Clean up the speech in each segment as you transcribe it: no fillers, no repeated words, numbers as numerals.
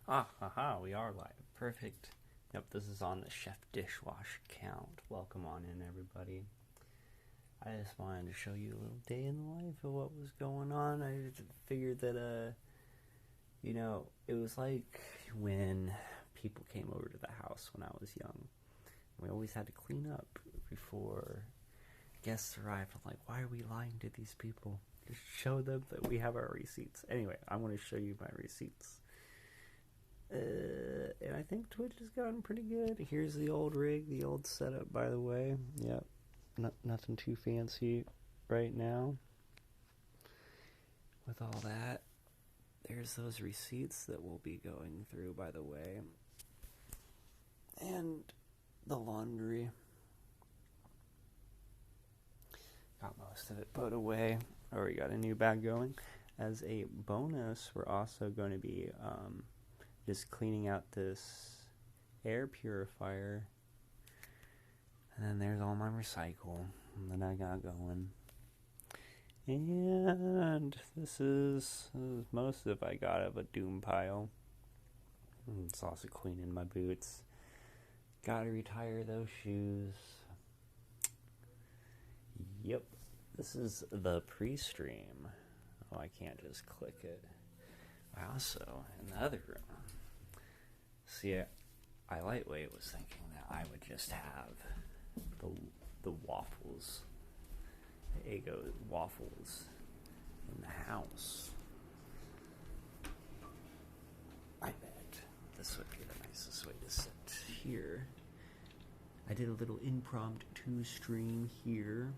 Haha, we are live. Perfect. Yep, this is on the Chef Dishwash account. Welcome on in, everybody. I just wanted to show you a little day in the life of what was going on. I figured that, it was like when people came over to the house when I was young. We always had to clean up before guests arrived. I'm like, why are we lying to these people? Just show them that we have our receipts. Anyway, I want to show you my receipts. And I think Twitch has gotten pretty good. Here's the old rig, the old setup, by the way. Yep, nothing too fancy right now. With all that, there's those receipts that we'll be going through, by the way. And the laundry. Got most of it put away. We got a new bag going. As a bonus, we're also going to be just cleaning out this air purifier. And then there's all my recycle that I got going. And this is most of I got of a doom pile. It's also cleaning my boots. Gotta retire those shoes. Yep. This is the pre-stream. Oh, I can't just click it. I also, in the other room, see, I lightweight was thinking that I would just have the waffles, the Eggo waffles in the house. I bet this would be the nicest way to sit here. I did a little impromptu stream here.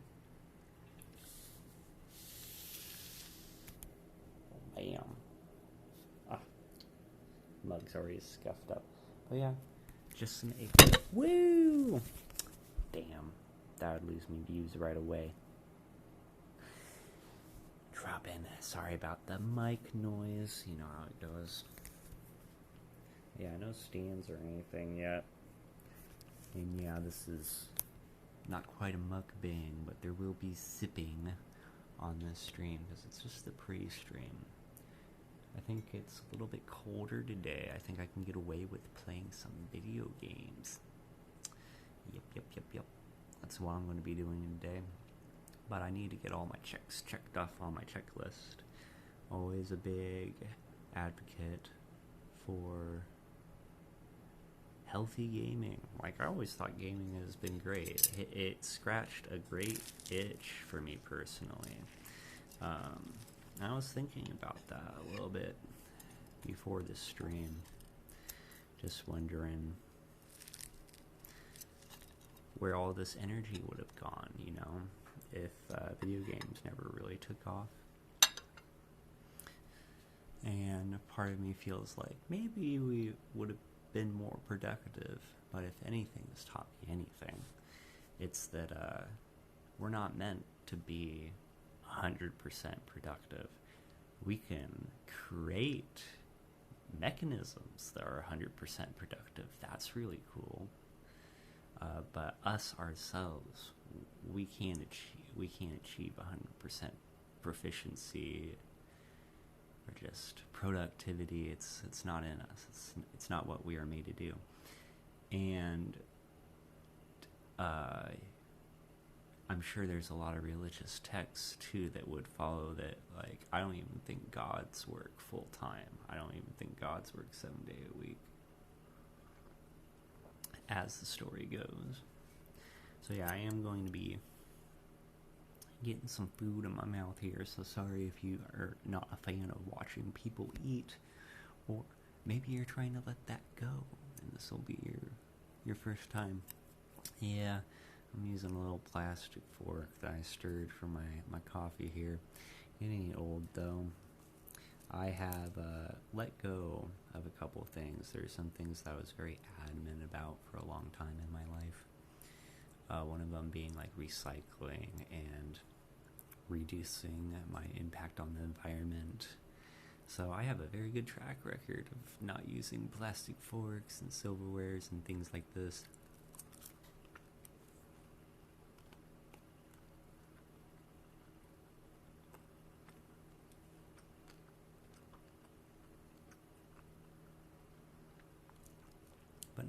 Bam. Mug's already scuffed up. But yeah, just some egg. Woo! Damn, that would lose me views right away. Drop in. Sorry about the mic noise. You know how it goes. Yeah, no stands or anything yet. And yeah, this is not quite a mukbang, but there will be sipping on this stream because it's just the pre-stream. I think it's a little bit colder today. I think I can get away with playing some video games. Yep. That's what I'm going to be doing today. But I need to get all my checks checked off on my checklist. Always a big advocate for healthy gaming. Like, I always thought gaming has been great. It scratched a great itch for me personally. I was thinking about that a little bit before this stream. Just wondering where all this energy would have gone, if video games never really took off. And part of me feels like maybe we would have been more productive, but if anything has taught me anything, it's that we're not meant to be 100% productive. We can create mechanisms that are 100% productive. That's really cool. But us ourselves, we can't achieve 100% proficiency or just productivity. It's not in us. It's not what we are made to do. And I'm sure there's a lot of religious texts too that would follow that. Like, I don't even think gods work full time. I don't even think gods work 7 days a week, as the story goes. So yeah, I am going to be getting some food in my mouth here. So sorry if you are not a fan of watching people eat, or maybe you're trying to let that go, and this will be your first time. Yeah. I'm using a little plastic fork that I stirred for my coffee here. It ain't old, though. I have let go of a couple things. There's some things that I was very adamant about for a long time in my life. One of them being like recycling and reducing my impact on the environment. So I have a very good track record of not using plastic forks and silverwares and things like this.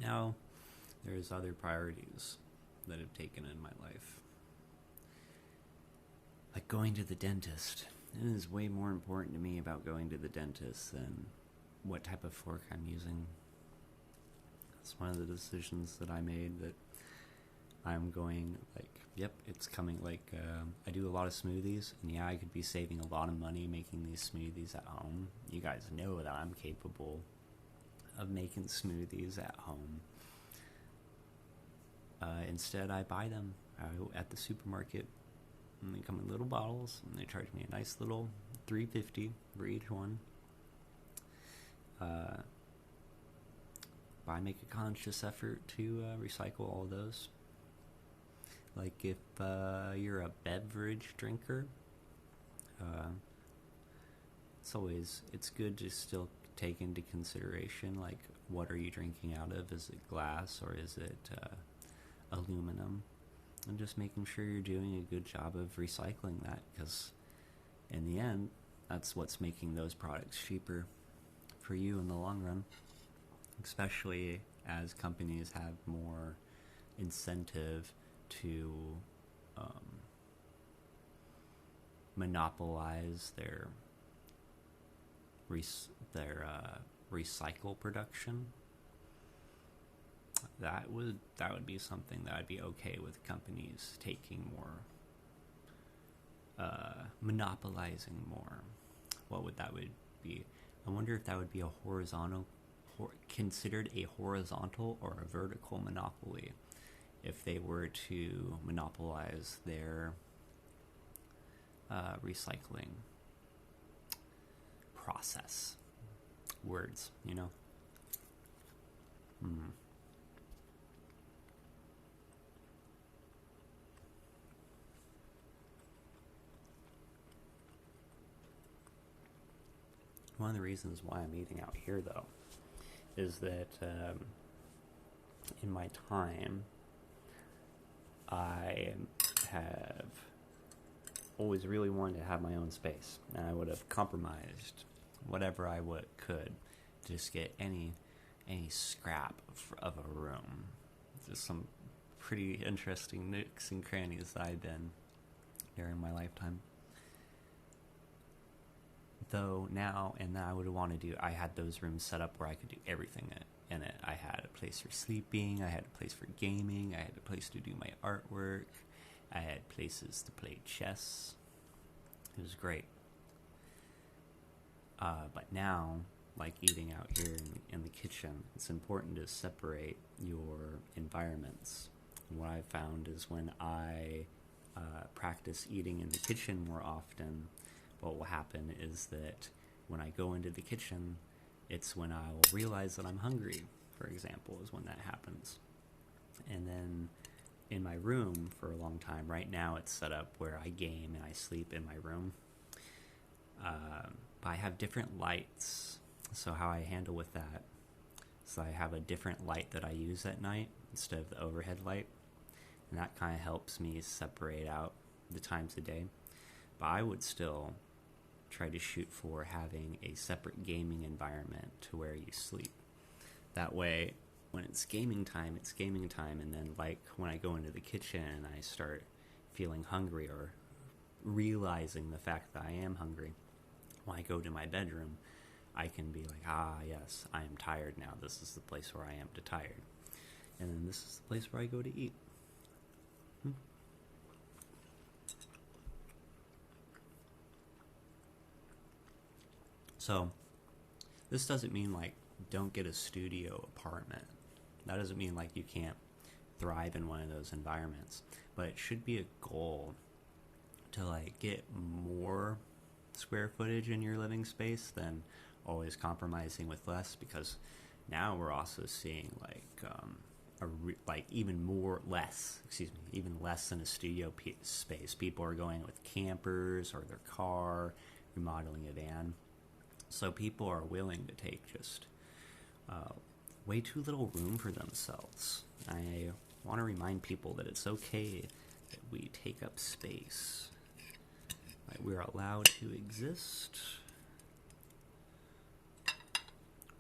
now there's other priorities that have taken in my life. Like going to the dentist. It is way more important to me about going to the dentist than what type of fork I'm using. It's one of the decisions that I made, that I'm going, like, yep, it's coming, like, I do a lot of smoothies, and yeah, I could be saving a lot of money making these smoothies at home. You guys know that I'm capable of making smoothies at home. Instead, I buy them at the supermarket, and they come in little bottles, and they charge me a nice little $3.50 for each one. But I make a conscious effort to recycle all of those. Like if you're a beverage drinker, it's good to still take into consideration, like, what are you drinking out of? Is it glass or is it aluminum? And just making sure you're doing a good job of recycling that, because in the end, that's what's making those products cheaper for you in the long run, especially as companies have more incentive to monopolize their recycle production. That would be something that I'd be okay with conpanies taking more, monopolizing more. What would that would be? I wonder if that would be a considered a horizontal or a vertical monopoly, if they were to monopolize their recycling process. Words, you know? One of the reasons why I'm eating out here, though, is that in my time, I have always really wanted to have my own space, and I would have compromised whatever I could to just get any scrap of a room. Just some pretty interesting nooks and crannies that I've been during my lifetime. Though now, and I would want to do, I had those rooms set up where I could do everything in it. I had a place for sleeping, I had a place for gaming, I had a place to do my artwork, I had places to play chess. It was great. But now, like eating out here in the kitchen, it's important to separate your environments. And what I've found is when I practice eating in the kitchen more often, what will happen is that when I go into the kitchen, it's when I will realize that I'm hungry, for example, is when that happens. And then in my room for a long time, right now it's set up where I game and I sleep in my room. But I have different lights, so how I handle with that, so I have a different light that I use at night instead of the overhead light, and that kind of helps me separate out the times of day. But I would still try to shoot for having a separate gaming environment to where you sleep. That way, when it's gaming time, and then, like, when I go into the kitchen and I start feeling hungry or realizing the fact that I am hungry, when I go to my bedroom, I can be like, yes, I am tired now. This is the place where I am tired. And then this is the place where I go to eat. So, this doesn't mean, like, don't get a studio apartment. That doesn't mean, like, you can't thrive in one of those environments. But it should be a goal to, like, get more square footage in your living space than always compromising with less, because now we're also seeing, like, even less than a studio space. People are going with campers or their car, remodeling a van. So people are willing to take just way too little room for themselves. I want to remind people that it's okay that we take up space. Like, we're allowed to exist.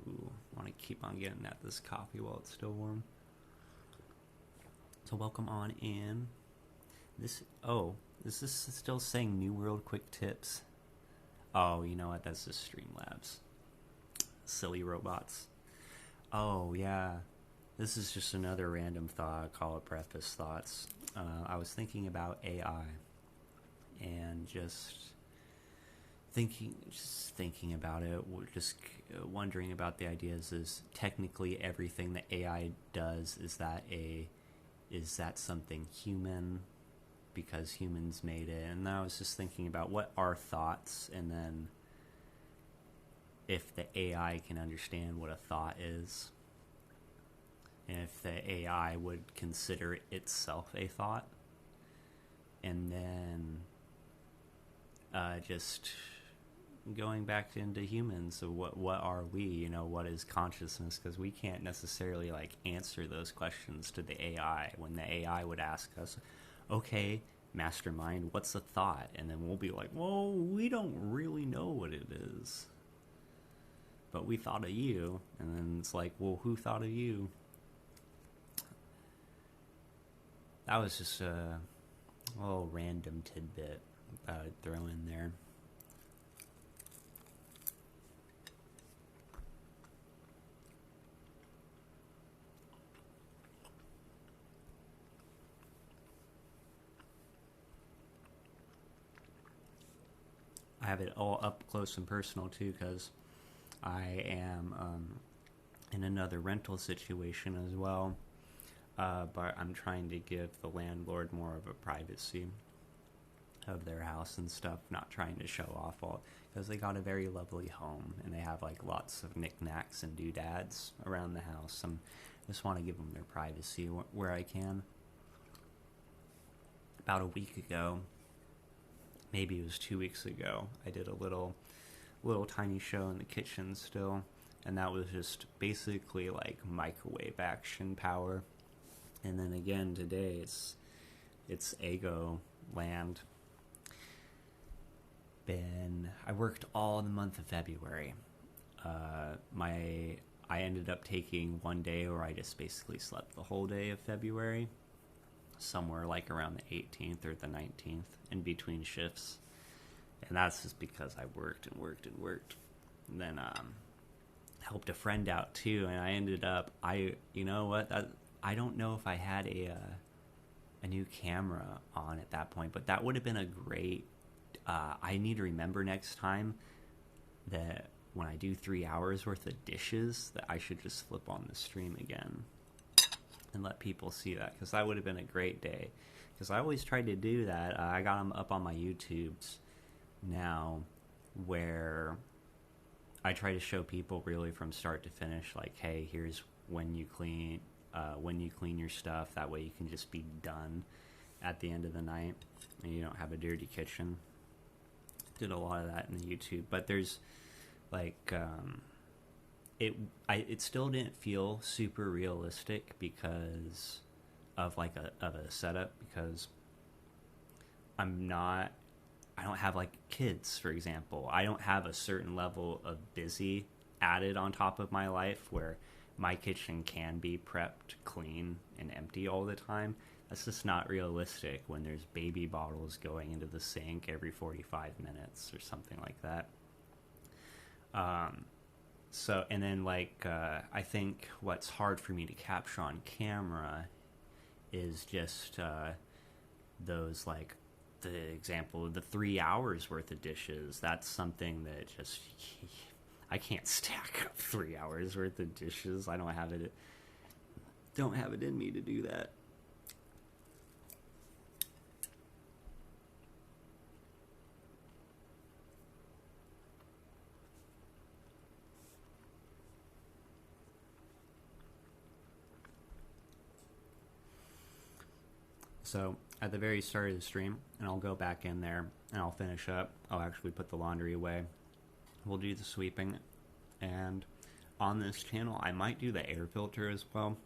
Ooh, want to keep on getting at this coffee while it's still warm. So welcome on in. This is still saying New World Quick Tips. Oh, you know what? That's just Streamlabs. Silly robots. Oh, yeah. This is just another random thought. Call it preface thoughts. I was thinking about AI and just thinking about it, just wondering about the ideas. Is technically everything that AI does, is that something human because humans made it? And I was just thinking about what are thoughts, and then if the AI can understand what a thought is, and if the AI would consider itself a thought, and then just going back into humans. So what are we? What is consciousness? Because we can't necessarily answer those questions to the AI. When the AI would ask us, okay, mastermind, what's a thought? And then we'll be like, well, we don't really know what it is, but we thought of you. And then it's like, well, who thought of you? That was just a little random tidbit that I'd throw in there. I have it all up close and personal too, because I am in another rental situation as well, but I'm trying to give the landlord more of a privacy of their house and stuff, not trying to show off all, because they got a very lovely home and they have lots of knickknacks and doodads around the house, and I just want to give them their privacy where I can. About a week ago, maybe it was 2 weeks ago, I did a little tiny show in the kitchen still, and that was just basically microwave action power. And then again today, it's Ego land. I worked all the month of February. I ended up taking one day where I just basically slept the whole day of February, somewhere around the 18th or the 19th, in between shifts. And that's just because I worked and worked and worked. And then helped a friend out too, and I ended up, I don't know if I had a new camera on at that point, but that would have been a great, I need to remember next time that when I do 3 hours worth of dishes, that I should just flip on the stream again and let people see that, because that would have been a great day. Because I always tried to do that. I got them up on my YouTubes now, where I try to show people really from start to finish, hey, here's when you clean your stuff. That way you can just be done at the end of the night and you don't have a dirty kitchen. Did a lot of that in the YouTube, but there's it still didn't feel super realistic because of a setup, because I don't have kids, for example. I don't have a certain level of busy added on top of my life where my kitchen can be prepped, clean, and empty all the time. That's just not realistic when there's baby bottles going into the sink every 45 minutes or something like that. So, and then I think what's hard for me to capture on camera is just those the example of the 3 hours worth of dishes. That's something that just, I can't stack up 3 hours worth of dishes. I don't have it in me to do that. So at the very start of the stream, and I'll go back in there and I'll finish up. I'll actually put the laundry away. We'll do the sweeping. And on this channel, I might do the air filter as well,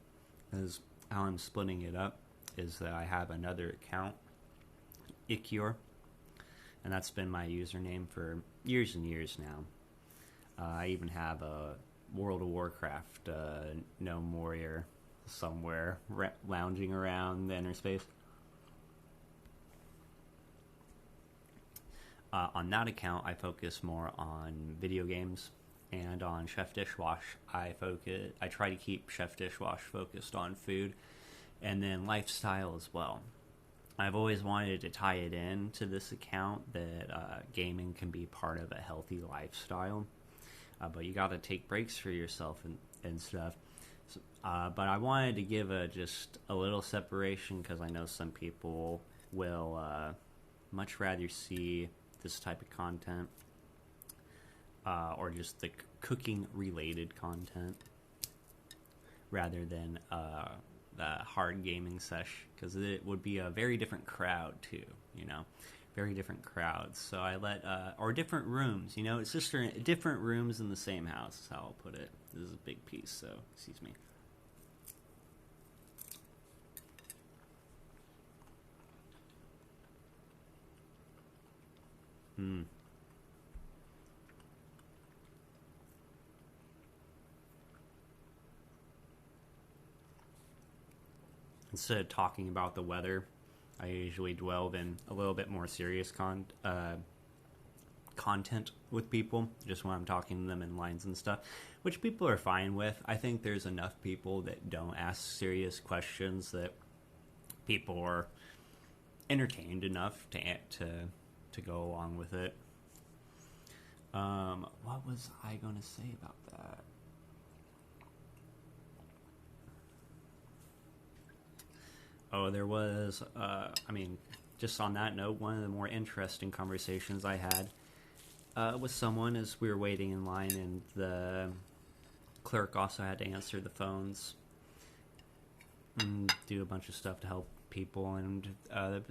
because how I'm splitting it up is that I have another account, ikeor, and that's been my username for years and years now. I even have a World of Warcraft gnome warrior somewhere lounging around the inner space. On that account, I focus more on video games, and on Chef Dishwash, I try to keep Chef Dishwash focused on food, and then lifestyle as well. I've always wanted to tie it in to this account that gaming can be part of a healthy lifestyle, but you got to take breaks for yourself and stuff. So, but I wanted to give just a little separation because I know some people will much rather see this type of content or just the cooking related content rather than the hard gaming sesh, because it would be a very different crowd too, very different crowds. So I let or different rooms, it's just different rooms in the same house is how I'll put it. This is a big piece, so excuse me. Instead of talking about the weather, I usually delve in a little bit more serious content with people, just when I'm talking to them in lines and stuff, which people are fine with. I think there's enough people that don't ask serious questions that people are entertained enough to go along with it. What was I going to say about that? Oh, there was, just on that note, one of the more interesting conversations I had with someone as we were waiting in line, and the clerk also had to answer the phones and do a bunch of stuff to help people. And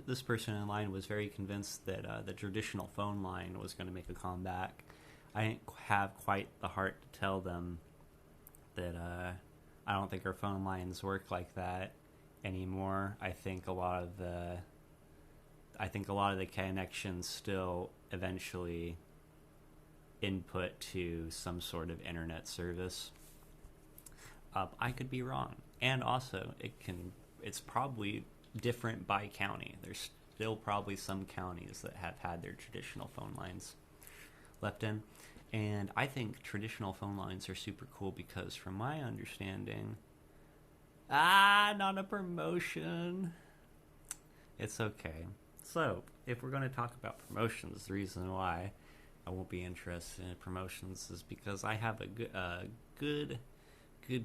this person in line was very convinced that the traditional phone line was going to make a comeback. I didn't have quite the heart to tell them that I don't think our phone lines work like that anymore. I think a lot of the connections still eventually input to some sort of internet service. I could be wrong, and also it's probably different by county. There's still probably some counties that have had their traditional phone lines left in, and I think traditional phone lines are super cool because, from my understanding, not a promotion. It's okay. So, if we're going to talk about promotions, the reason why I won't be interested in promotions is because I have a good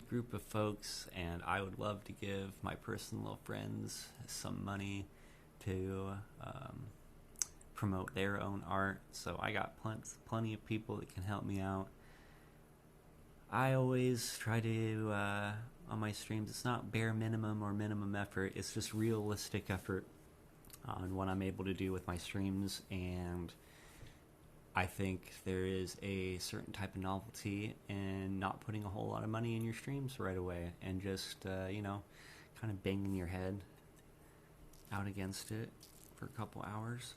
group of folks, and I would love to give my personal friends some money to promote their own art. So I got plenty of people that can help me out. I always try to, on my streams, it's not bare minimum or minimum effort, it's just realistic effort on what I'm able to do with my streams, and I think there is a certain type of novelty in not putting a whole lot of money in your streams right away, and just, kind of banging your head out against it for a couple hours.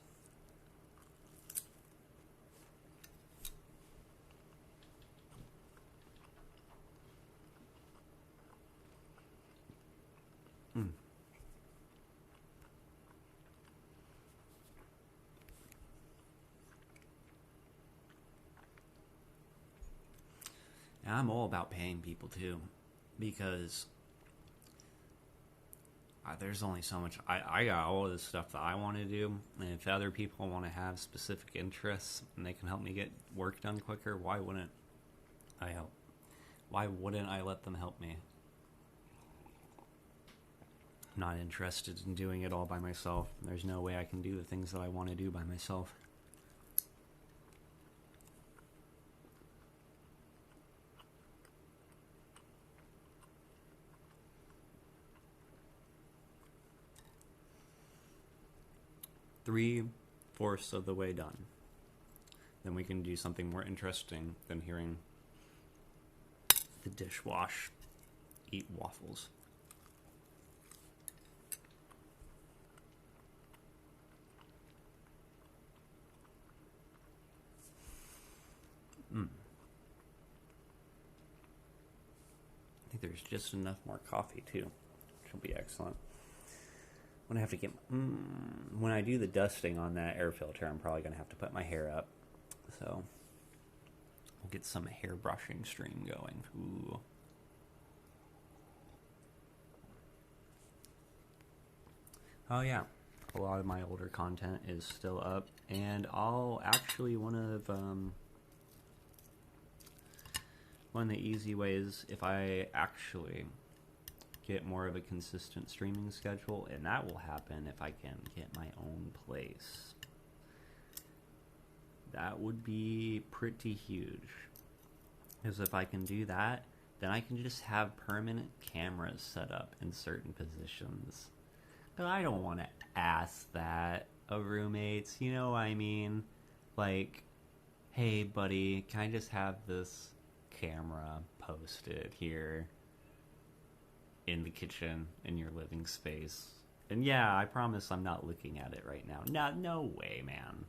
And I'm all about paying people too, because there's only so much. I got all of this stuff that I want to do, and if other people want to have specific interests and they can help me get work done quicker, why wouldn't I help? Why wouldn't I let them help me? I'm not interested in doing it all by myself. There's no way I can do the things that I want to do by myself. Three-fourths of the way done. Then we can do something more interesting than hearing the dishwash eat waffles. think there's just enough more coffee too, which will be excellent. I'm gonna have to get when I do the dusting on that air filter, I'm probably gonna have to put my hair up, so we'll get some hair brushing stream going. Ooh. Oh yeah, a lot of my older content is still up, and I'll actually one of the easy ways, if I actually get more of a consistent streaming schedule, and that will happen if I can get my own place. That would be pretty huge, because if I can do that, then I can just have permanent cameras set up in certain positions. But I don't want to ask that of roommates, you know what I mean? Like, hey buddy, can I just have this camera posted here in the kitchen in your living space? And yeah, I promise I'm not looking at it right now. No way, man.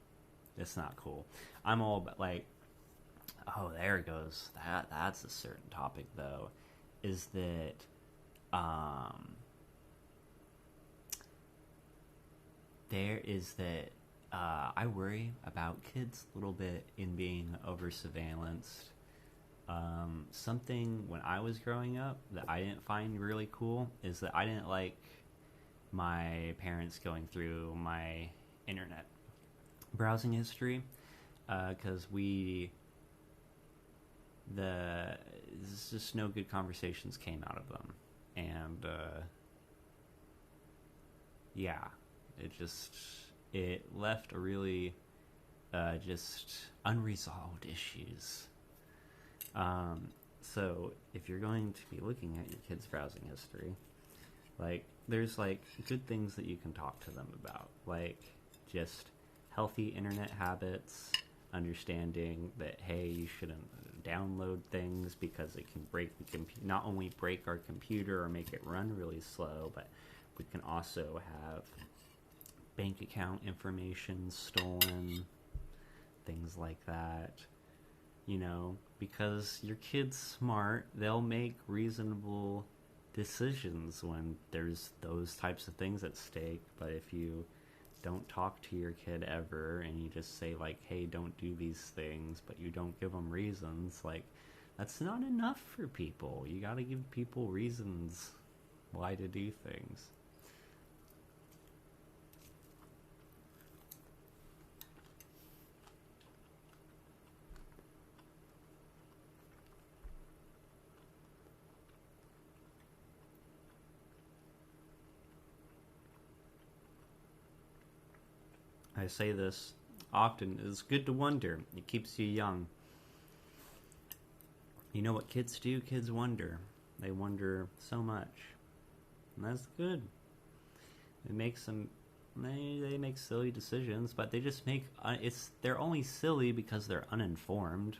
It's not cool. I'm all about, like, oh, there it goes. That's a certain topic though. Is that I worry about kids a little bit in being over surveillanced. Something when I was growing up that I didn't find really cool is that I didn't like my parents going through my internet browsing history, because there's just no good conversations came out of them, and yeah, it left a really just unresolved issues. So if you're going to be looking at your kids' browsing history, like, there's like good things that you can talk to them about, like just healthy internet habits, understanding that, hey, you shouldn't download things because it can not only break our computer or make it run really slow, but we can also have bank account information stolen, things like that. You know, because your kid's smart, they'll make reasonable decisions when there's those types of things at stake. But if you don't talk to your kid ever and you just say, like, hey, don't do these things, but you don't give them reasons, like, that's not enough for people. You gotta give people reasons why to do things. I say this often, it's good to wonder. It keeps you young. You know what kids do? Kids wonder. They wonder so much. And that's good. It makes them, they make silly decisions, but they just make, they're only silly because they're uninformed.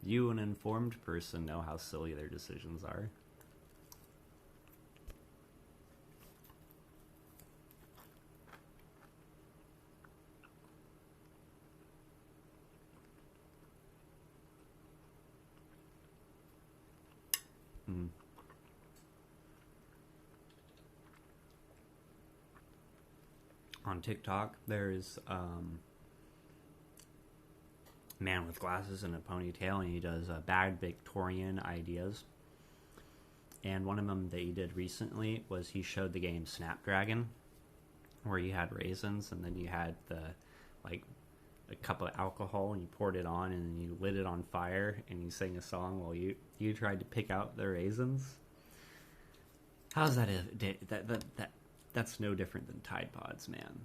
You, an informed person, know how silly their decisions are. On TikTok, there's a man with glasses and a ponytail, and he does bad Victorian ideas. And one of them that he did recently was he showed the game Snapdragon, where you had raisins, and then you had a cup of alcohol, and you poured it on, and then you lit it on fire, and you sang a song while you tried to pick out the raisins. How's that? That's no different than Tide Pods, man.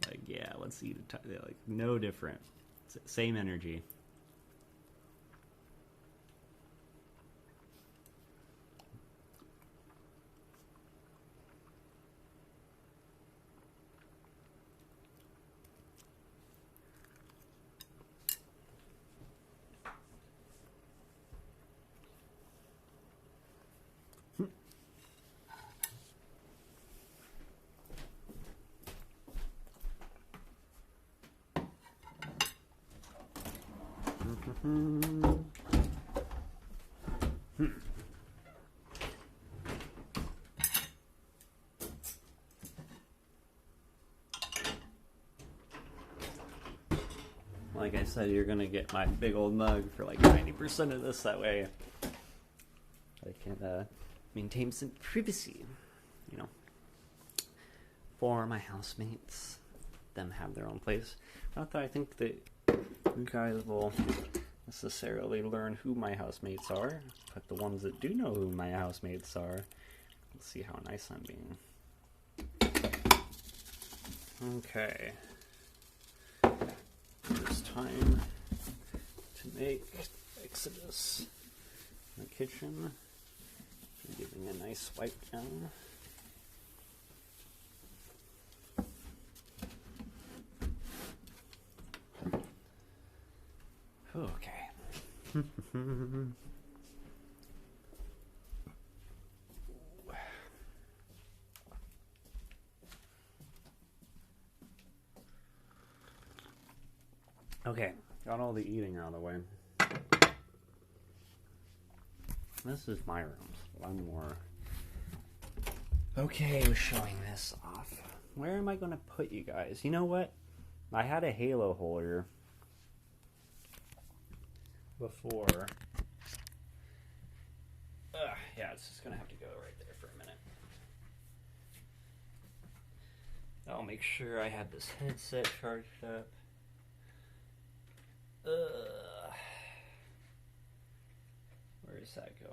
Like, yeah, let's eat like, no different. Same energy. like I said, you're gonna get my big old mug for like 90% of this. That way, I can maintain some privacy, you know, for my housemates. Them have their own place. Not that I think that you guys will necessarily learn who my housemates are, but the ones that do know who my housemates are, let's see how nice I'm being. Okay. It's time to make Exodus in the kitchen. I'm giving a nice wipe down. Okay. Okay, got all the eating out of the way. This is my room, so I'm more okay with showing this off. Where am I going to put you guys? You know what? I had a halo holder before. Yeah, it's just going to have to go right there for a minute. I'll make sure I have this headset charged up. Where is that going?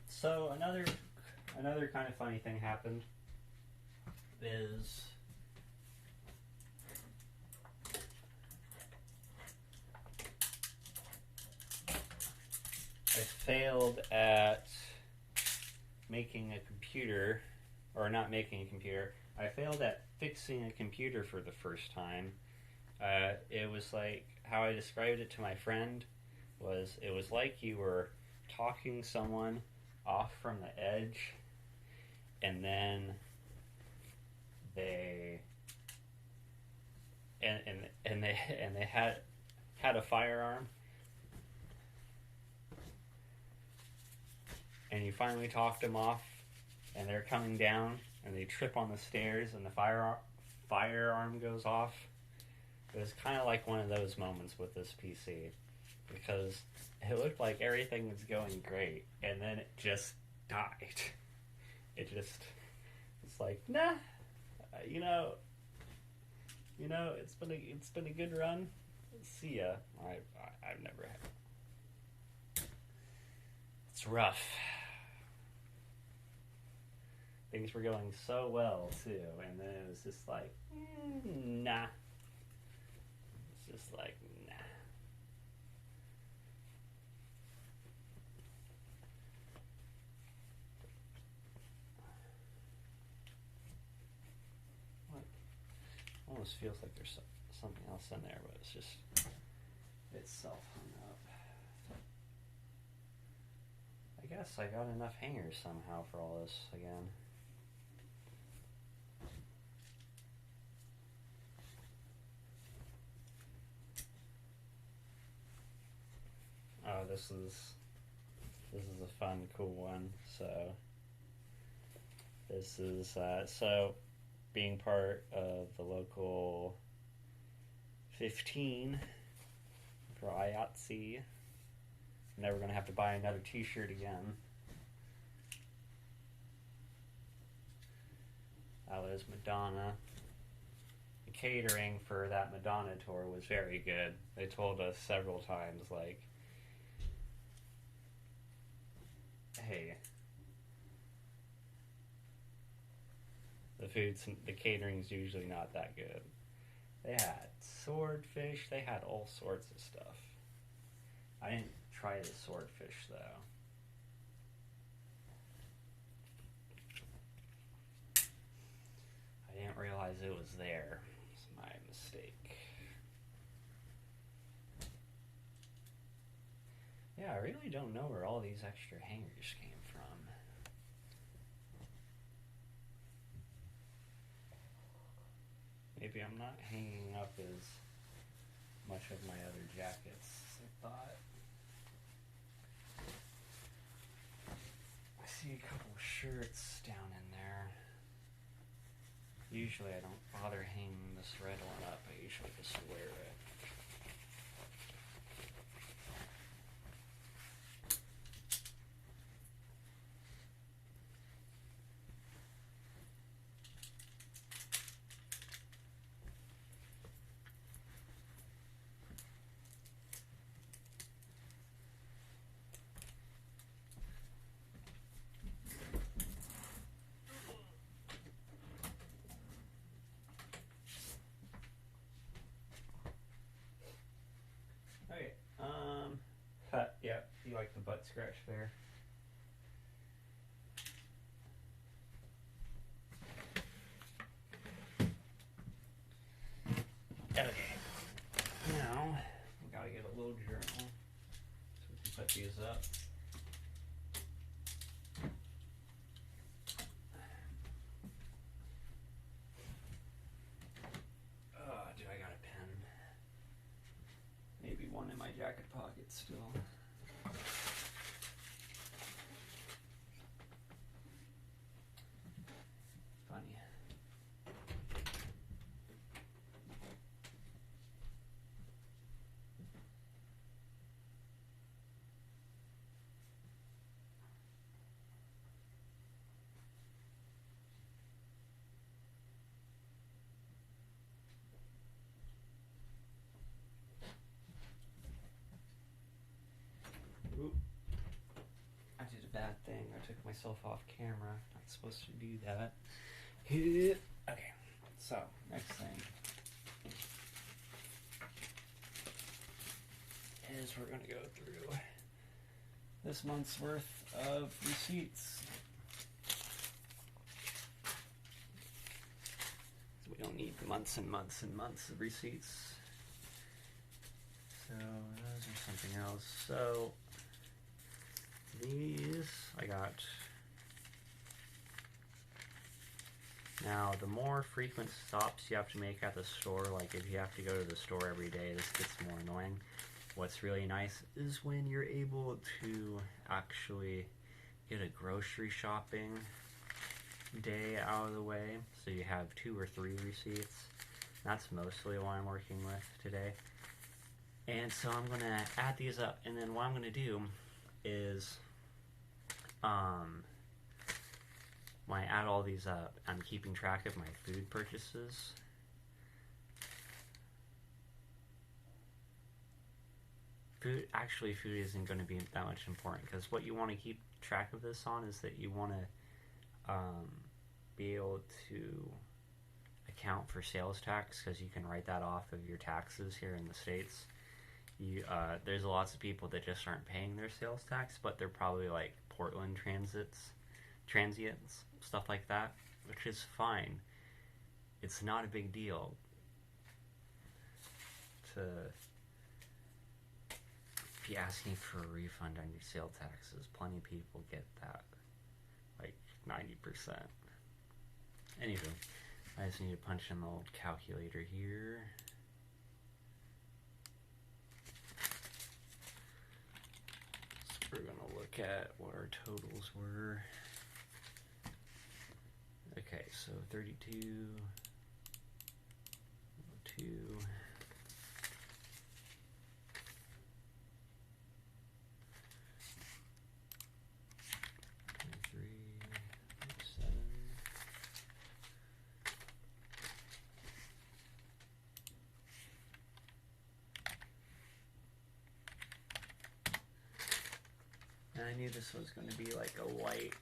So another kind of funny thing happened is I failed at making a computer, or not making a computer. I failed at fixing a computer for the first time. It was like, how I described it to my friend was, it was like you were talking someone off from the edge, and then they had a firearm, and you finally talked them off, and they're coming down, and they trip on the stairs, and the firearm goes off. It was kind of like one of those moments with this PC, because it looked like everything was going great, and then it just died. It's like, nah, you know, it's been a good run. See ya. I've never had. It's rough. Things were going so well too, and then it was just like, nah. It's just like, nah. What? Almost feels like there's something else in there, but it's just itself hung up. I guess I got enough hangers somehow for all this again. Oh, this is a fun, cool one. So this is so being part of the local 15 for IATSE. Never gonna have to buy another T-shirt again. That was Madonna. The catering for that Madonna tour was very good. They told us several times, like, hey, the catering's usually not that good. They had swordfish, they had all sorts of stuff. I didn't try the swordfish though. I didn't realize it was there. It's my mistake. Yeah, I really don't know where all these extra hangers came from. Maybe I'm not hanging up as much of my other jackets as I thought. I see a couple shirts down in there. Usually I don't bother hanging this red one up. I usually just wear it. Okay, yeah, you like the butt scratch there? Okay, now we gotta get a little journal so we can put these up. Do I got a pen? Maybe one in my jacket pocket still. Funny. Oop. I did a bad thing. I took myself off camera. Not supposed to do that. Okay, so next thing is we're gonna go through this month's worth of receipts. So we don't need months and months and months of receipts. So those are something else. So these I got. Now, the more frequent stops you have to make at the store, like if you have to go to the store every day, this gets more annoying. What's really nice is when you're able to actually get a grocery shopping day out of the way, so you have 2 or 3 receipts. That's mostly what I'm working with today. And so I'm going to add these up, and then what I'm going to do is when I add all these up, I'm keeping track of my food purchases. Food isn't going to be that much important, because what you want to keep track of this on is that you want to be able to account for sales tax, because you can write that off of your taxes here in the States. There's lots of people that just aren't paying their sales tax, but they're probably like Portland transients, stuff like that, which is fine. It's not a big deal to be asking for a refund on your sales taxes. Plenty of people get that, like 90%. Anywho, I just need to punch in the old calculator here. So we're gonna look at what our totals were. Okay, so 32, 2, 23, 7. And I knew this was going to be like a white.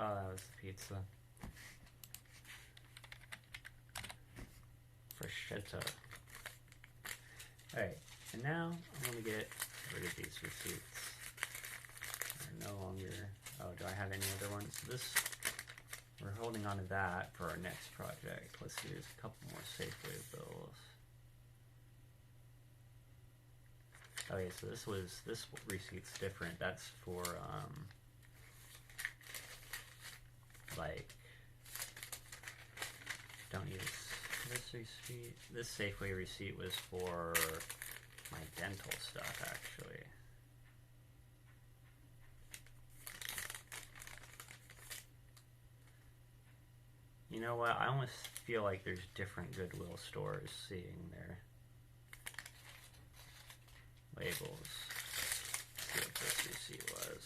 Oh, that was the pizza. Freschetta. Alright, and now I'm going to get rid of these receipts. They're no longer... Oh, do I have any other ones? This... We're holding on to that for our next project. Let's see, there's a couple more Safeway bills. Okay, so this receipt's different. That's for, like, This Safeway receipt was for my dental stuff, actually. You know what? I almost feel like there's different Goodwill stores seeing their labels. Let's see what this receipt was.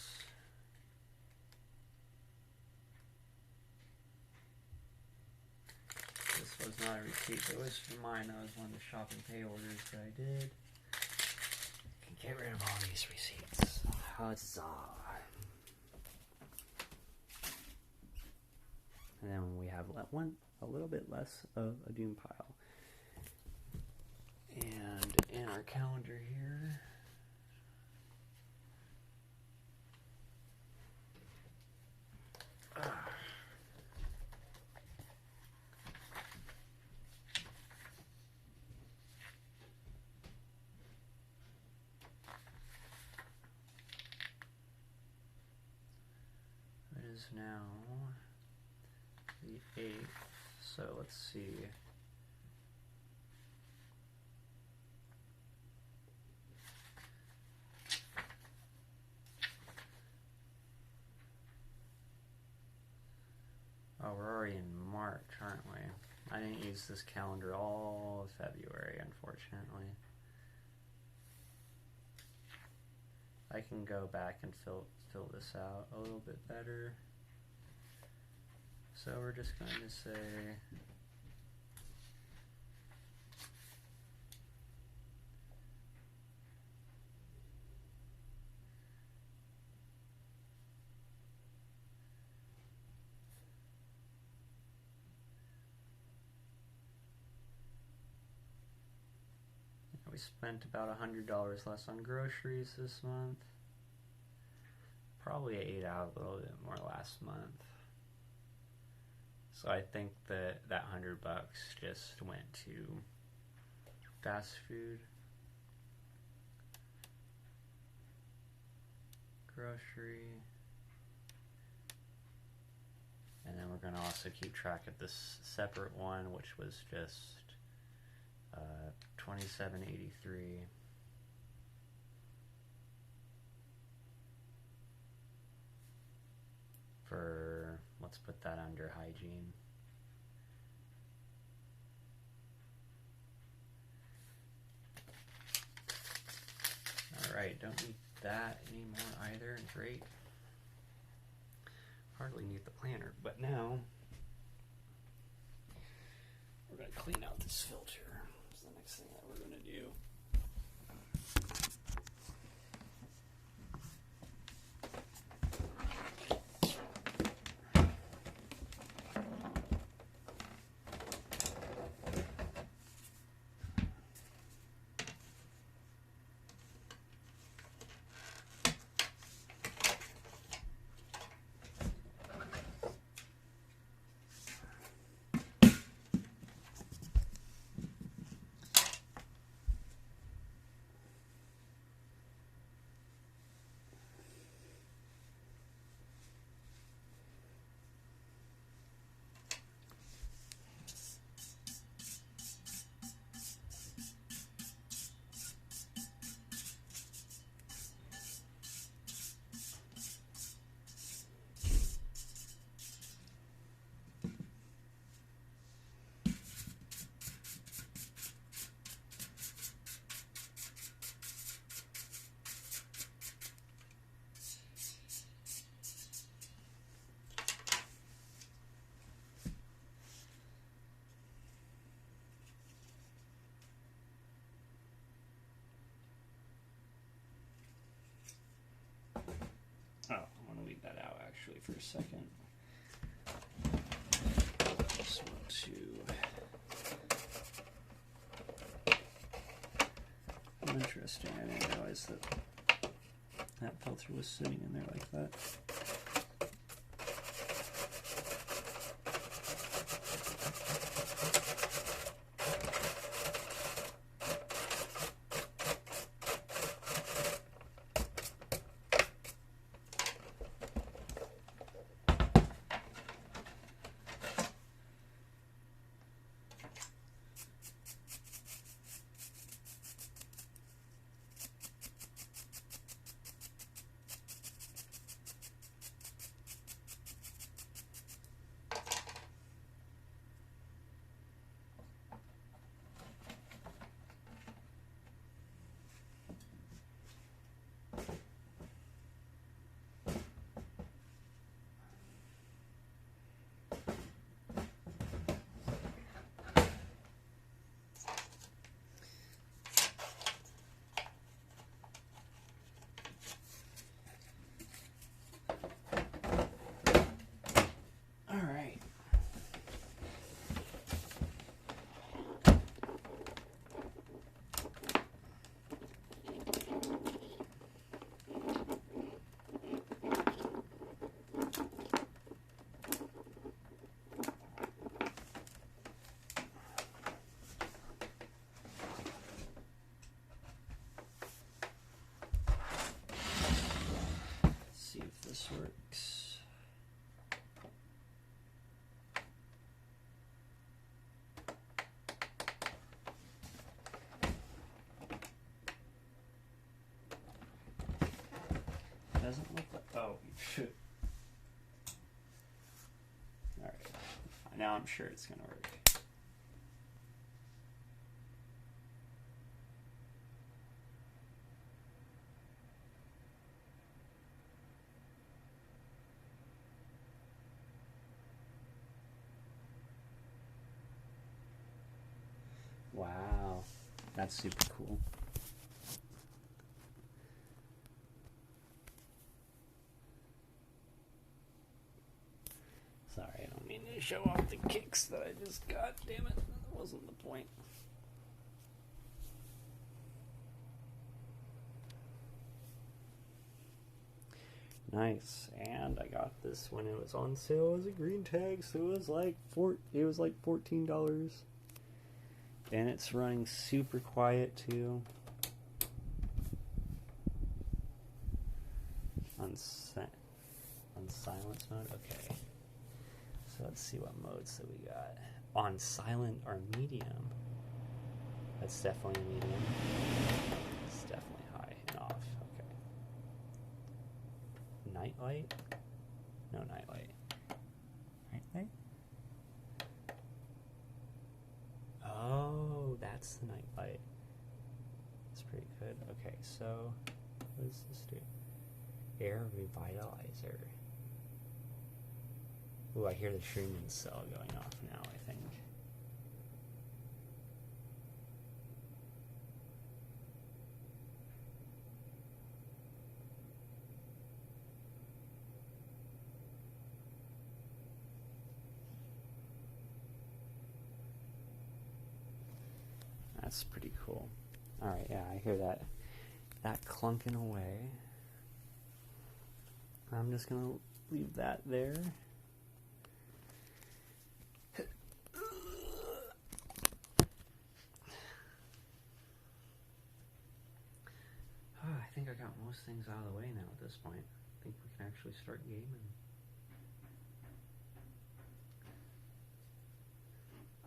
This was not a receipt. It was for mine. That was one of the shop and pay orders that I did. I can get rid of all these receipts. Huzzah! And then we have a little bit less of a doom pile. And in our calendar here, it is now the 8th, so let's see. Oh, we're already in March, aren't we? I didn't use this calendar all of February, unfortunately. I can go back and fill this out a little bit better. So we're just going to say we spent about $100 less on groceries this month. Probably ate out a little bit more last month. So I think that $100 just went to fast food, grocery, and then we're going to also keep track of this separate one, which was just $27.83. For, let's put that under hygiene. Alright, don't need that anymore either. Great. Hardly need the planner, but now we're going to clean out this filter. That's the next thing that we're going to do. Oh, I want to leave that out actually for a second. Just want to. Interesting. I didn't realize that filter was sitting in there like that. Oh, shit. Alright. Now I'm sure it's gonna work. Wow. That's super cool. Sorry, I don't mean to show off the kicks that I just got. Damn it, that wasn't the point. Nice, and I got this when it was on sale as a green tag, so it was like $14, and it's running super quiet too. On silence mode. Okay. So let's see what modes that we got. On silent or medium. That's definitely a medium. It's definitely high and off. Okay. Nightlight? No nightlight. Nightlight? Oh, that's the nightlight. That's pretty good. Okay, so what does this do? Air revitalizer. Ooh, I hear the streaming cell going off now, I think. That's pretty cool. Alright, yeah, I hear that clunking away. I'm just gonna leave that there. I think I got most things out of the way now at this point. I think we can actually start gaming.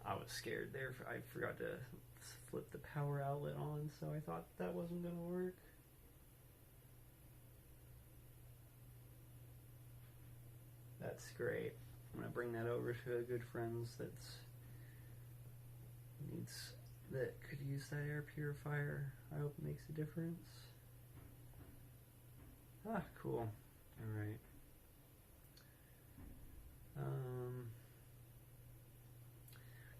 I was scared there. I forgot to flip the power outlet on, so I thought that wasn't going to work. That's great. I'm going to bring that over to a good friend's that could use that air purifier. I hope it makes a difference. Ah, cool. Alright.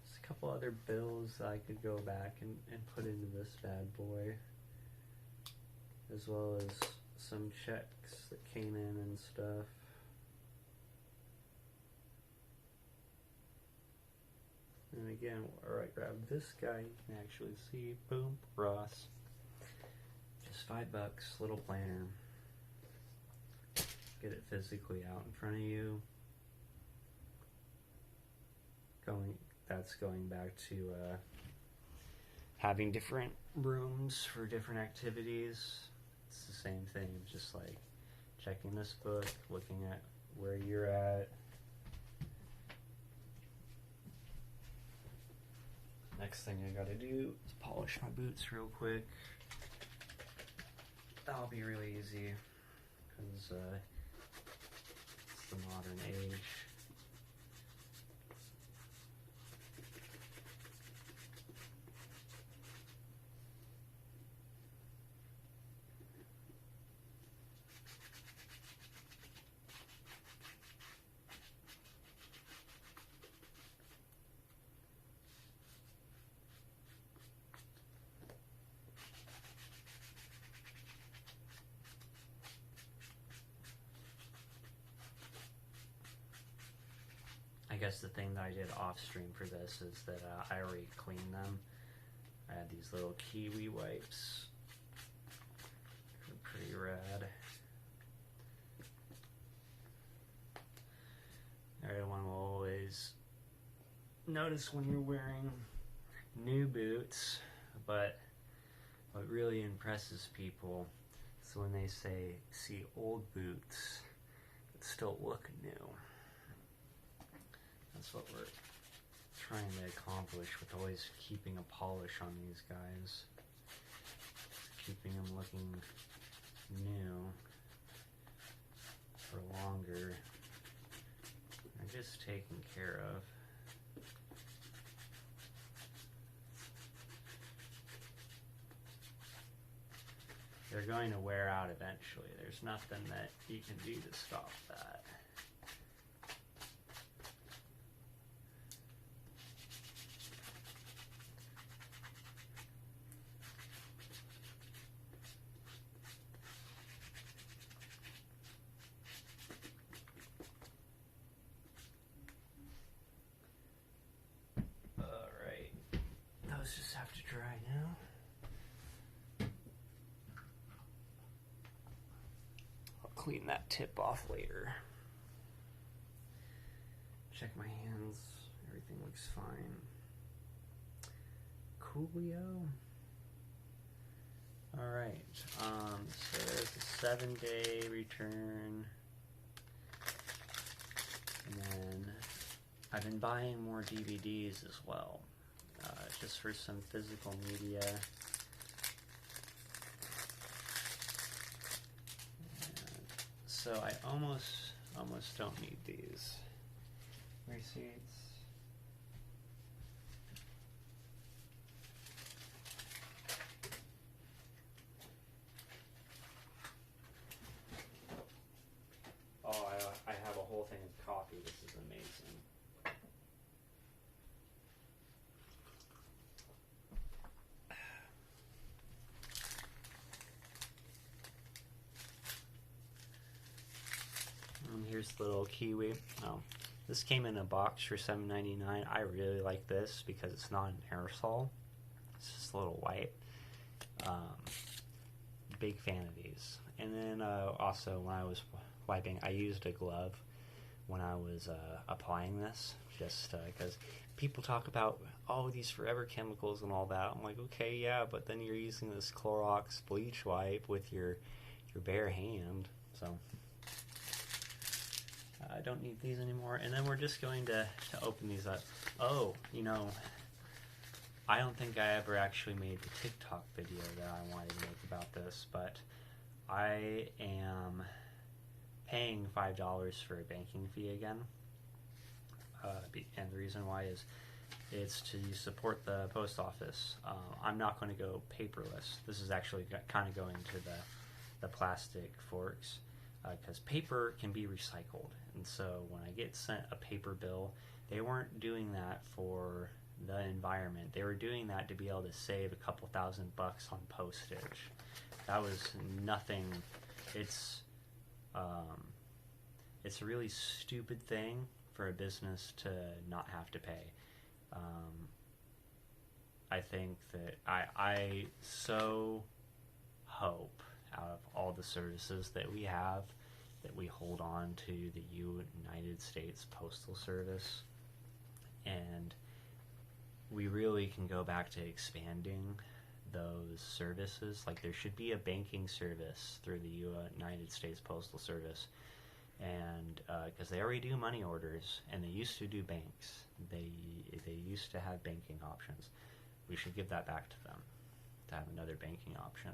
Just a couple other bills I could go back and put into this bad boy. As well as some checks that came in and stuff. And again, where I grab this guy, you can actually see, boom, Ross. Just $5, little planner. Get it physically out in front of you. That's going back to having different rooms for different activities. It's the same thing, just like checking this book, looking at where you're at. Next thing I gotta do is polish my boots real quick. That'll be really easy, because it's the modern age. I guess the thing that I did off stream for this is that I already cleaned them. I had these little kiwi wipes. They're pretty rad. Everyone will always notice when you're wearing new boots, but what really impresses people is when they see old boots that still look new. That's what we're trying to accomplish with always keeping a polish on these guys. Keeping them looking new. just taken care of. They're going to wear out eventually. There's nothing that you can do to stop that. Alright. Those just have to dry now. Clean that tip off later. Check my hands. Everything looks fine. Coolio. Alright. So there's a 7-day return. And then I've been buying more DVDs as well. Just for some physical media. So I almost don't need these receipts. Oh, I have a whole thing of coffee. This is amazing. Here's the little kiwi. Oh, this came in a box for $7.99. I really like this because it's not an aerosol. It's just a little white. Big fan of these. And then also when I was wiping, I used a glove when I was applying this, just because people talk about, oh, these forever chemicals and all that. I'm like, okay, yeah, but then you're using this Clorox bleach wipe with your bare hand, so I don't need these anymore. And then we're just going to open these up. Oh, you know, I don't think I ever actually made the TikTok video that I wanted to make about this, but I am paying $5 for a banking fee again. And the reason why is it's to support the post office. I'm not going to go paperless. This is actually kind of going to the plastic forks, because paper can be recycled. And so when I get sent a paper bill, they weren't doing that for the environment. They were doing that to be able to save a couple $1,000 on postage. That was nothing. It's a really stupid thing for a business to not have to pay. I think that I so hope out of all the services that we have that we hold on to the United States Postal Service, and we really can go back to expanding those services. Like, there should be a banking service through the United States Postal Service, and because they already do money orders, and they used to do banks. They used to have banking options. We should give that back to them, to have another banking option.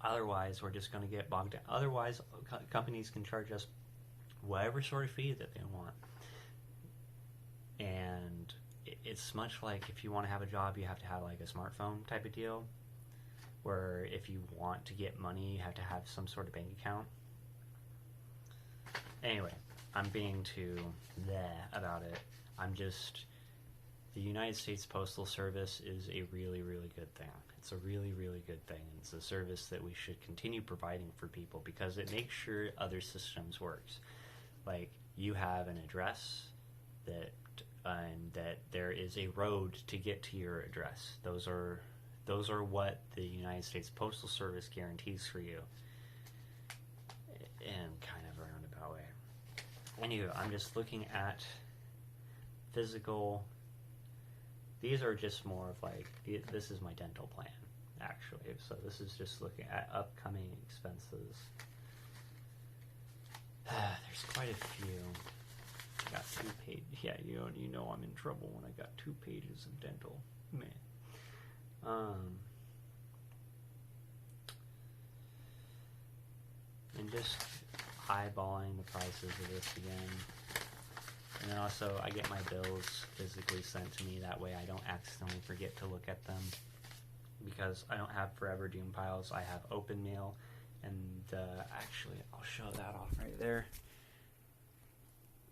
Otherwise, we're just going to get bogged down. Otherwise, companies can charge us whatever sort of fee that they want. And it's much like if you want to have a job, you have to have like a smartphone type of deal, where if you want to get money, you have to have some sort of bank account. Anyway, I'm being too bleh about it. The United States Postal Service is a really, really good thing. It's a really, really good thing. It's a service that we should continue providing for people because it makes sure other systems works. Like, you have an address and that there is a road to get to your address. Those are what the United States Postal Service guarantees for you. In kind of a roundabout way. Anyway, I'm just looking at physical. These are just more of like, this is my dental plan, actually. So this is just looking at upcoming expenses. There's quite a few. I got 2 pages. Yeah, you know I'm in trouble when I got 2 pages of dental. Man. And just, eyeballing the prices of this again. And then also, I get my bills physically sent to me. That way I don't accidentally forget to look at them. Because I don't have Forever Doom piles. I have open mail. And actually, I'll show that off right there.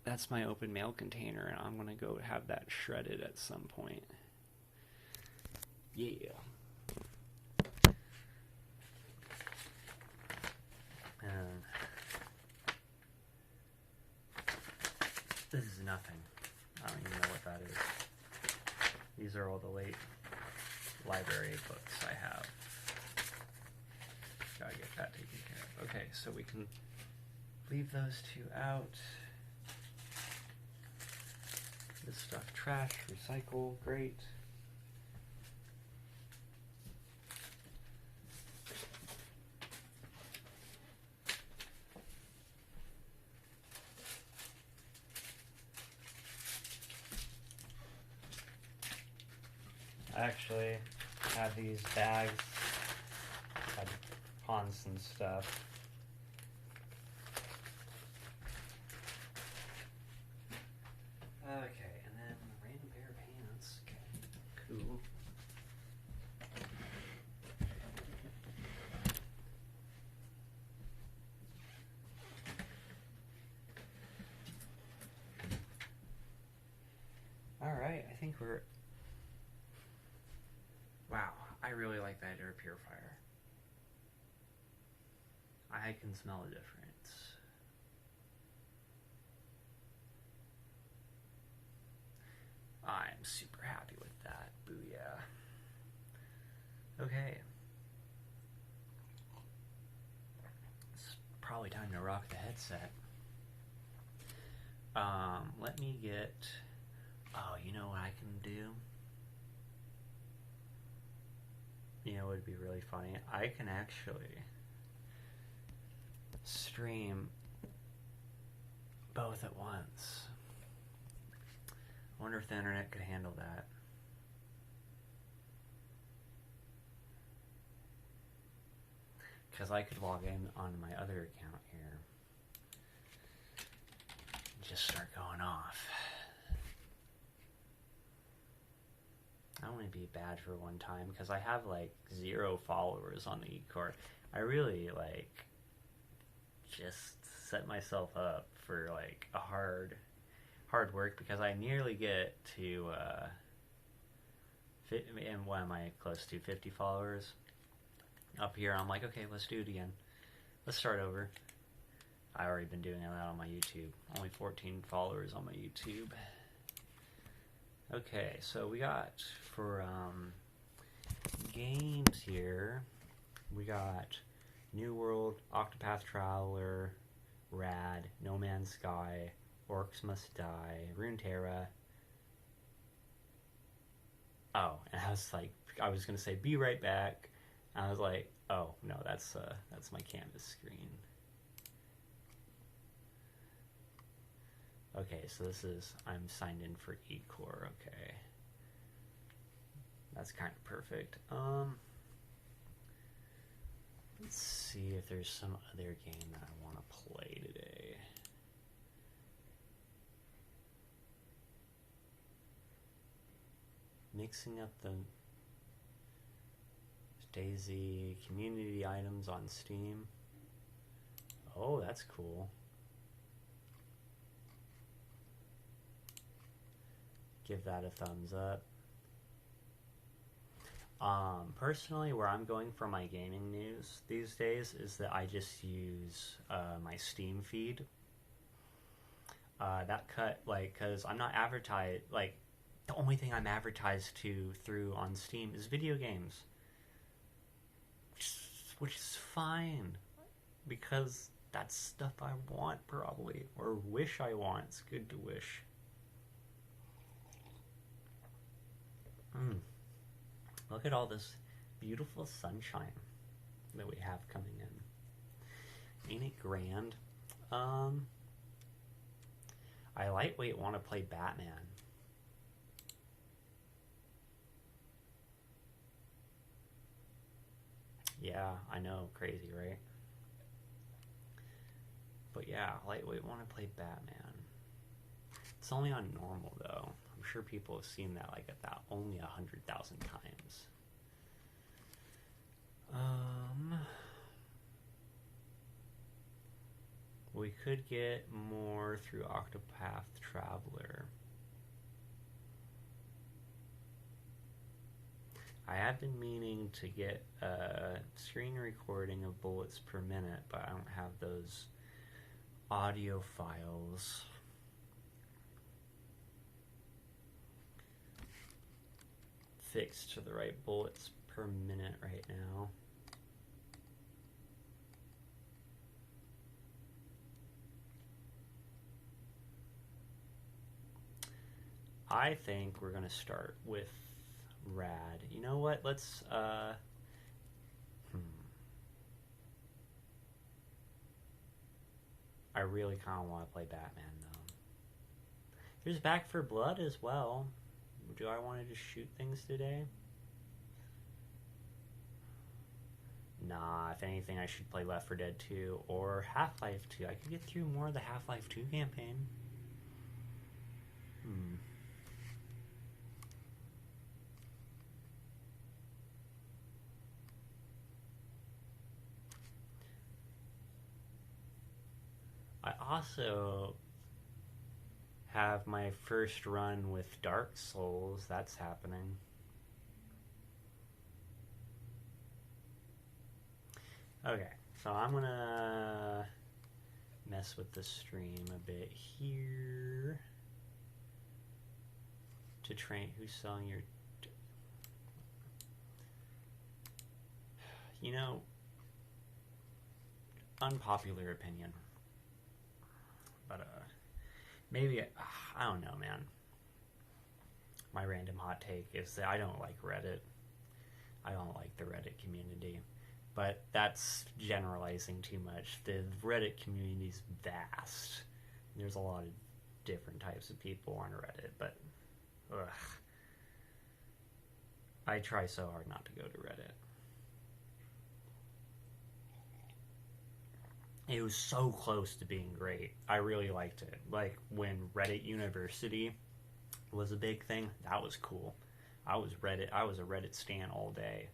That's my open mail container. And I'm going to go have that shredded at some point. Yeah. This is nothing. I don't even know what that is. These are all the late library books I have. Gotta get that taken care of. Okay, so we can leave those two out. This stuff, trash, recycle, great. I actually have these bags. I pawned some stuff. Okay, and then a random pair of pants. Okay, cool. Alright, I think we're... Wow, I really like that air purifier. I can smell a difference. I'm super happy with that. Booyah. Okay. It's probably time to rock the headset. Let me get... Oh, you know what I can do? You know what would be really funny? I can actually stream both at once. I wonder if the internet could handle that. Because I could log in on my other account here and just start going off. I want to be bad for one time because I have like 0 followers on the ikeor. I really like just set myself up for like a hard work because I nearly get to and what am I close to 50 followers up here. I'm like, okay, let's do it again. Let's start over. I already been doing that on my YouTube. Only 14 followers on my YouTube. Okay, so we got for games here, we got New World, Octopath Traveler, Rad, No Man's Sky, Orcs Must Die, Runeterra. Oh, and I was gonna say be right back. And I was like, oh no, that's my canvas screen. Okay, so I'm signed in for ikeor, okay. That's kind of perfect. Let's see if there's some other game that I want to play today. Mixing up the Daisy community items on Steam. Oh, that's cool. Give that a thumbs up. Personally, where I'm going for my gaming news these days is that I just use my Steam feed. That cut, like, because I'm not advertised, like, the only thing I'm advertised through on Steam is video games. Which is fine, because that's stuff I want, probably, or wish I want. It's good to wish. Look at all this beautiful sunshine that we have coming in. Ain't it grand? I lightweight want to play Batman. Yeah, I know, crazy, right? But yeah, lightweight want to play Batman. It's only on normal though. I'm sure people have seen that like at that only 100,000 times. We could get more through Octopath Traveler. I have been meaning to get a screen recording of bullets per minute, but I don't have those audio files. Fixed to the right bullets per minute right now. I think we're gonna start with Rad. You know what? Let's I really kind of want to play Batman though. There's Back for Blood as well. Do I want to just shoot things today? Nah, if anything, I should play Left 4 Dead 2 or Half-Life 2. I could get through more of the Half-Life 2 campaign. I also have my first run with Dark Souls. That's happening. Okay, so I'm gonna mess with the stream a bit here to train. Who's selling your... You know, unpopular opinion, but maybe, I don't know, man. My random hot take is that I don't like Reddit. I don't like the Reddit community. But that's generalizing too much. The Reddit community is vast. There's a lot of different types of people on Reddit, but ugh. I try so hard not to go to Reddit. It was so close to being great. I really liked it. Like when Reddit University was a big thing, that was cool. I was a Reddit stan all day.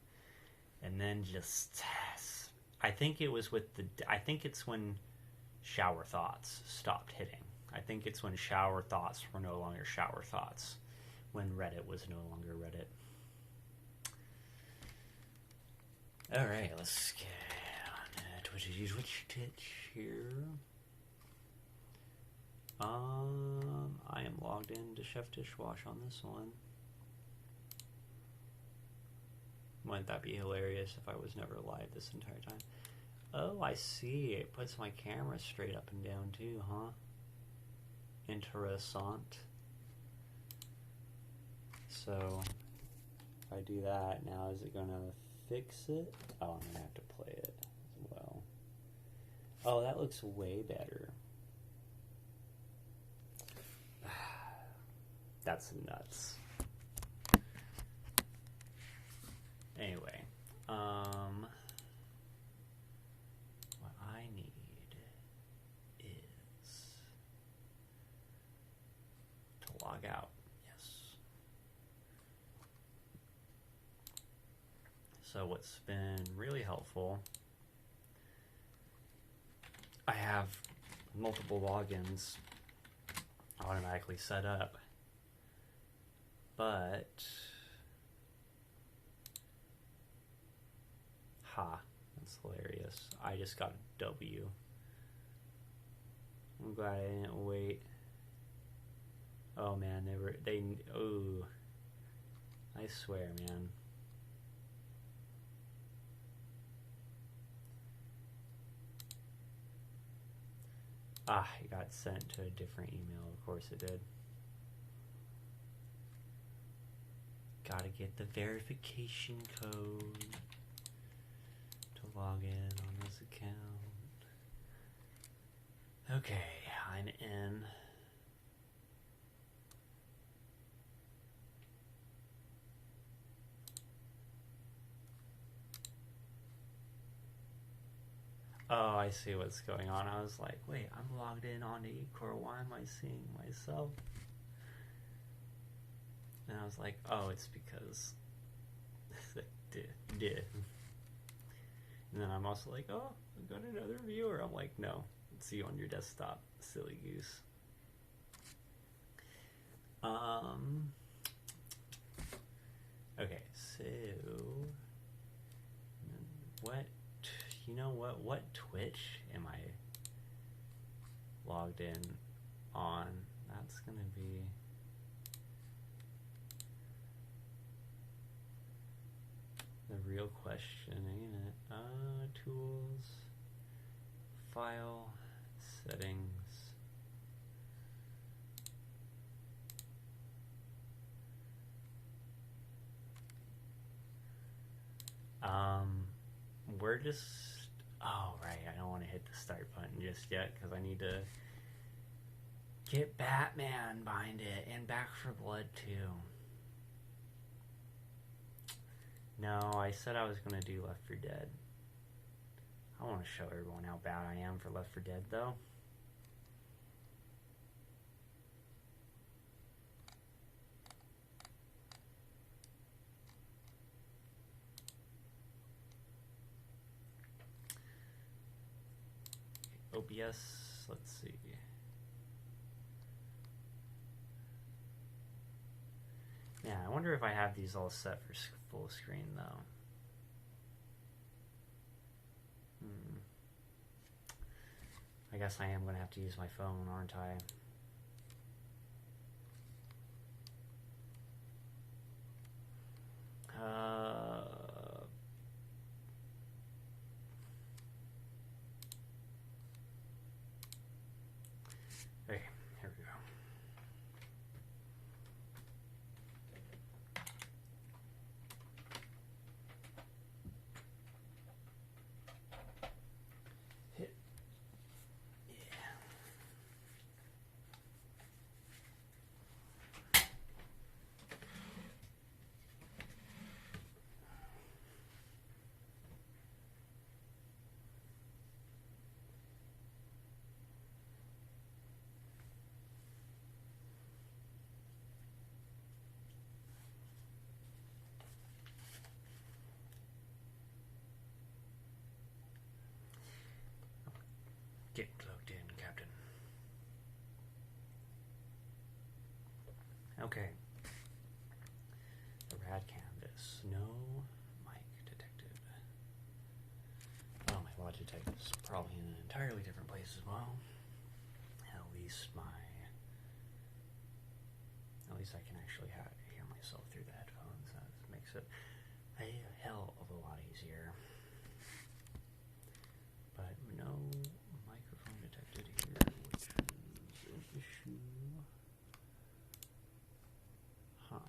And then just, I think it's when Shower Thoughts stopped hitting. I think it's when Shower Thoughts were no longer Shower Thoughts. When Reddit was no longer Reddit. Alright, let's get on Twitch here. I am logged into Chef Dishwash on this one. Wouldn't that be hilarious if I was never live this entire time? Oh, I see. It puts my camera straight up and down too, huh? Interessant. So, if I do that, now is it gonna fix it? Oh, I'm gonna have to play it as well. Oh, that looks way better. That's nuts. Anyway, what I need is to log out. Yes. So what's been really helpful, I have multiple logins automatically set up, but that's hilarious. I just got a W. I'm glad I didn't wait. Oh man, I swear, man. It got sent to a different email. Of course it did. Gotta get the verification code to log in on this account. Okay, I'm in. Oh, I see what's going on. I was like, wait, I'm logged in on ikeor. Why am I seeing myself? And I was like, oh, it's because did. And then I'm also like, oh, I've got another viewer. I'm like, no, it's you on your desktop, silly goose. Okay, so what? You know what? What Twitch am I logged in on? That's gonna be. The real question, ain't it? Tools, file, settings. We're just. Oh, right. I don't want to hit the start button just yet because I need to get Batman behind it and Back for Blood too. No, I said I was going to do Left 4 Dead. I want to show everyone how bad I am for Left 4 Dead, though. OBS, let's see. Yeah, I wonder if I have these all set for full screen, though. I guess I am going to have to use my phone, aren't I? Okay, here we go. Hit. Yeah. Get plugged in, Captain. Okay. The rad canvas. No mic detected. Well, my Logitech is probably in an entirely different place as well. At least I can actually hear myself through the headphones. That makes it a hell of a lot easier. But no microphone detected here, which is an issue. Huh.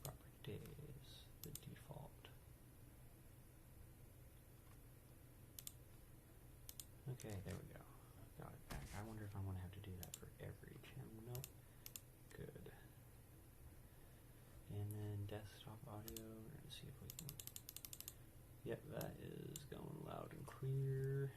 Properties, the default. Okay, there we go. Got it back. I wonder if I'm going to have to do that for every channel. Nope. Good. And then desktop audio. We're going to see if we can. Yep, that is going loud and clear.